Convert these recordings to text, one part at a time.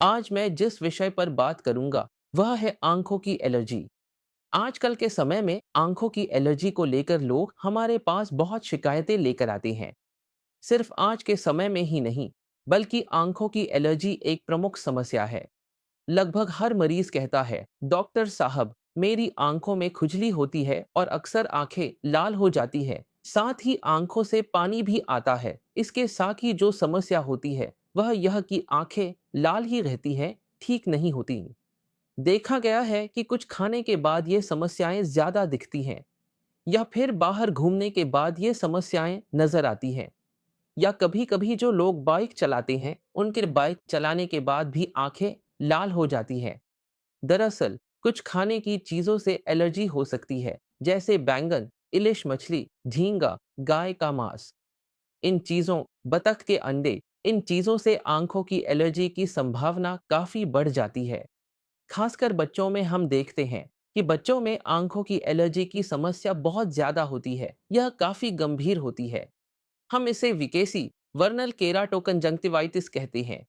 आज मैं जिस विषय पर बात करूंगा वह है आंखों की एलर्जी। आजकल के समय में आंखों की एलर्जी को लेकर लोग हमारे पास बहुत शिकायतें लेकर आते हैं। सिर्फ आज के समय में ही नहीं, बल्कि आंखों की एलर्जी एक प्रमुख समस्या है। लगभग हर मरीज कहता है, डॉक्टर साहब, मेरी आंखों में खुजली होती है और अक्सर आंखें लाल हो जाती है। साथ ही आंखों से पानी भी आता है। इसके साथ ही जो समस्या होती है वह यह कि आंखें लाल ही रहती हैं, ठीक नहीं होती। देखा गया है कि कुछ खाने के बाद ये समस्याएं ज्यादा दिखती हैं, या फिर बाहर घूमने के बाद ये समस्याएं नजर आती हैं, या कभी-कभी जो लोग बाइक चलाते हैं, उनके बाइक चलाने के बाद भी आंखें लाल हो जाती हैं। दरअसल कुछ खाने की चीजों से एलर्जी हो सकती है, जैसे बैंगन, इलिश मछली, झींगा, गाय का मांस। इन चीजों बतख के अंडे, इन चीजों से आंखों की एलर्जी की संभावना काफी बढ़ जाती है। खासकर बच्चों में हम देखते हैं कि बच्चों में आंखों की एलर्जी की समस्या बहुत ज्यादा होती है। यह काफी गंभीर होती है। हम इसे विकेसी वर्नल केराटोकंजंक्टिवाइटिस कहते हैं।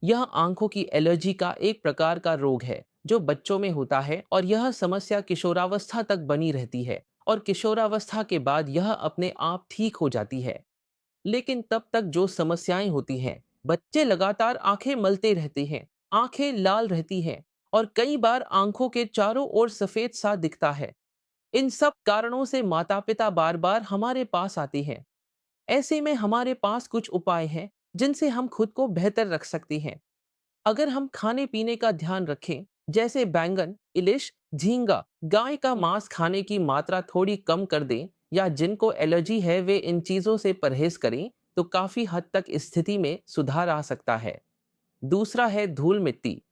यह आंखों की एलर्जी का एक प्रकार का रोग है जो बच्चों में होता है, और यह समस्या किशोरावस्था तक बनी रहती है, और किशोरावस्था के बाद यह अपने आप ठीक हो जाती है। लेकिन तब तक जो समस्याएं होती हैं, बच्चे लगातार आंखें मलते रहते हैं, आंखें लाल रहती हैं, और कई बार आंखों के चारों ओर सफेद सा दिखता है। इन सब कारणों से माता पिता बार बार हमारे पास आते हैं। ऐसे में हमारे पास कुछ उपाय हैं जिनसे हम खुद को बेहतर रख सकते हैं। अगर हम खाने पीने का ध्यान रखें, जैसे बैंगन, इलिश, झींगा, गाय का मांस खाने की मात्रा थोड़ी कम कर दें, या जिनको एलर्जी है वे इन चीजों से परहेज करें, तो काफी हद तक स्थिति में सुधार आ सकता है। दूसरा है धूल मिट्टी।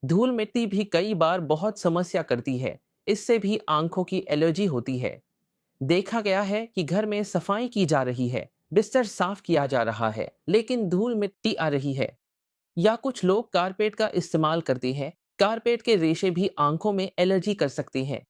धूल मिट्टी भी कई बार बहुत समस्या करती है। इससे भी आंखों की एलर्जी होती है। देखा गया है कि घर में सफाई की जा रही है, बिस्तर साफ किया जा रहा है, लेकिन धूल मिट्टी आ रही है। या कुछ लोग कारपेट का इस्तेमाल करते हैं। कारपेट के रेशे भी आंखों में एलर्जी कर सकते हैं।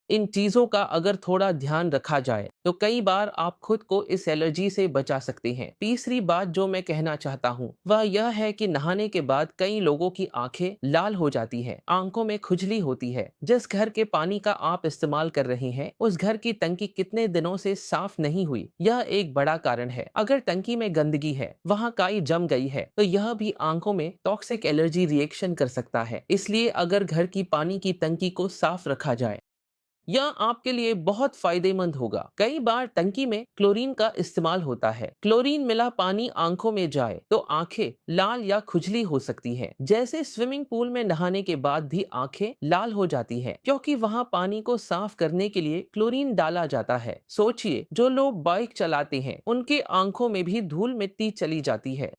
इन चीजों का अगर थोड़ा ध्यान रखा जाए तो कई बार आप खुद को इस एलर्जी से बचा सकते हैं। तीसरी बात जो मैं कहना चाहता हूँ वह यह है कि नहाने के बाद कई लोगों की आंखें लाल हो जाती है, आंखों में खुजली होती है। जिस घर के पानी का आप इस्तेमाल कर रहे हैं, उस घर की टंकी कितने दिनों से साफ नहीं हुई, यह एक बड़ा कारण है। अगर टंकी में गंदगी है, वहाँ काई जम गई है, तो यह भी आंखों में टॉक्सिक एलर्जी रिएक्शन कर सकता है। इसलिए अगर घर की पानी की टंकी को साफ रखा जाए, यह आपके लिए बहुत फायदेमंद होगा। कई बार टंकी में क्लोरीन का इस्तेमाल होता है। क्लोरीन मिला पानी आंखों में जाए तो आंखें लाल या खुजली हो सकती है। जैसे स्विमिंग पूल में नहाने के बाद भी आंखें लाल हो जाती है, क्योंकि वहां पानी को साफ करने के लिए क्लोरीन डाला जाता है। सोचिए, जो लोग बाइक चलाते हैं उनके आंखों में भी धूल मिट्टी चली जाती है।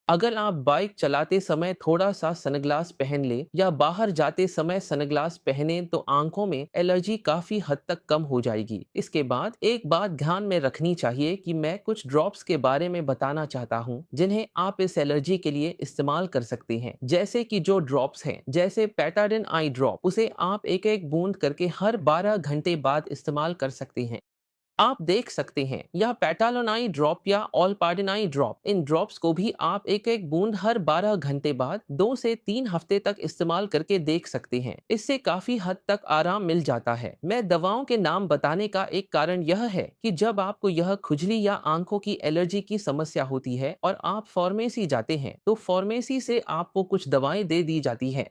अगर आप बाइक चलाते समय थोड़ा सा सनग्लास पहन ले, या बाहर जाते समय सनग्लास पहने, तो आंखों में एलर्जी काफी हद तक कम हो जाएगी। इसके बाद एक बात ध्यान में रखनी चाहिए कि मैं कुछ ड्रॉप्स के बारे में बताना चाहता हूँ जिन्हें आप इस एलर्जी के लिए इस्तेमाल कर सकते हैं। जैसे कि जो ड्रॉप्स हैं, जैसे पेटाडिन आई ड्रॉप, उसे आप एक एक बूंद करके हर 12 घंटे बाद इस्तेमाल कर सकते हैं। आप देख सकते हैं, यह पेटालोनाई ड्रॉप या ऑलपार्डिनाई ड्रॉप, इन ड्रॉप्स को भी आप एक एक बूंद हर 12 घंटे बाद 2 से 3 हफ्ते तक इस्तेमाल करके देख सकते हैं। इससे काफी हद तक आराम मिल जाता है। मैं दवाओं के नाम बताने का एक कारण यह है कि जब आपको यह खुजली या आंखों की एलर्जी की समस्या होती है और आप फार्मेसी जाते हैं, तो फार्मेसी से आपको कुछ दवाएं दे दी जाती हैं।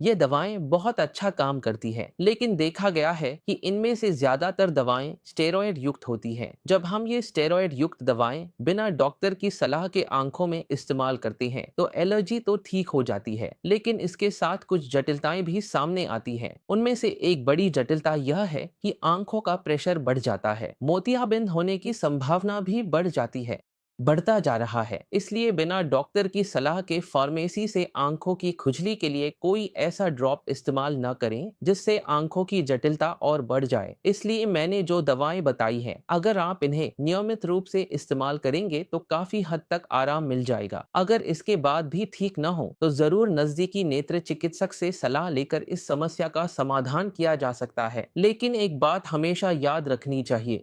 ये दवाएं बहुत अच्छा काम करती हैं, लेकिन देखा गया है कि इनमें से ज्यादातर दवाएं स्टेरॉयड युक्त होती हैं। जब हम ये स्टेरॉयड युक्त दवाएं बिना डॉक्टर की सलाह के आंखों में इस्तेमाल करते हैं, तो एलर्जी तो ठीक हो जाती है, लेकिन इसके साथ कुछ जटिलताएं भी सामने आती हैं। उनमें से एक बड़ी जटिलता यह है कि आंखों का प्रेशर बढ़ जाता है, मोतियाबिंद होने की संभावना भी बढ़ जाती है, बढ़ता जा रहा है। इसलिए बिना डॉक्टर की सलाह के फार्मेसी से आंखों की खुजली के लिए कोई ऐसा ड्रॉप इस्तेमाल न करें जिससे आंखों की जटिलता और बढ़ जाए। इसलिए मैंने जो दवाएं बताई हैं, अगर आप इन्हें नियमित रूप से इस्तेमाल करेंगे तो काफी हद तक आराम मिल जाएगा। अगर इसके बाद भी ठीक न हो तो जरूर नजदीकी नेत्र चिकित्सक से सलाह लेकर इस समस्या का समाधान किया जा सकता है। लेकिन एक बात हमेशा याद रखनी चाहिए,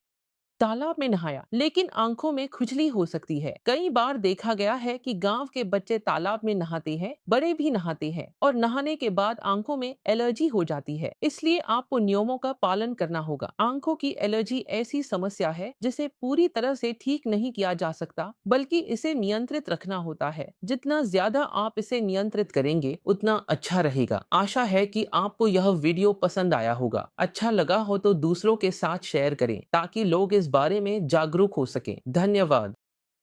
तालाब में नहाया लेकिन आंखों में खुजली हो सकती है। कई बार देखा गया है कि गांव के बच्चे तालाब में नहाते हैं, बड़े भी नहाते हैं और नहाने के बाद आंखों में एलर्जी हो जाती है। इसलिए आपको नियमों का पालन करना होगा। आंखों की एलर्जी ऐसी समस्या है जिसे पूरी तरह से ठीक नहीं किया जा सकता, बल्कि इसे नियंत्रित रखना होता है। जितना ज्यादा आप इसे नियंत्रित करेंगे उतना अच्छा रहेगा। आशा है कि आपको यह वीडियो पसंद आया होगा। अच्छा लगा हो तो दूसरों के साथ शेयर करें ताकि लोग इस बारे में जागरूक हो सकें। धन्यवाद।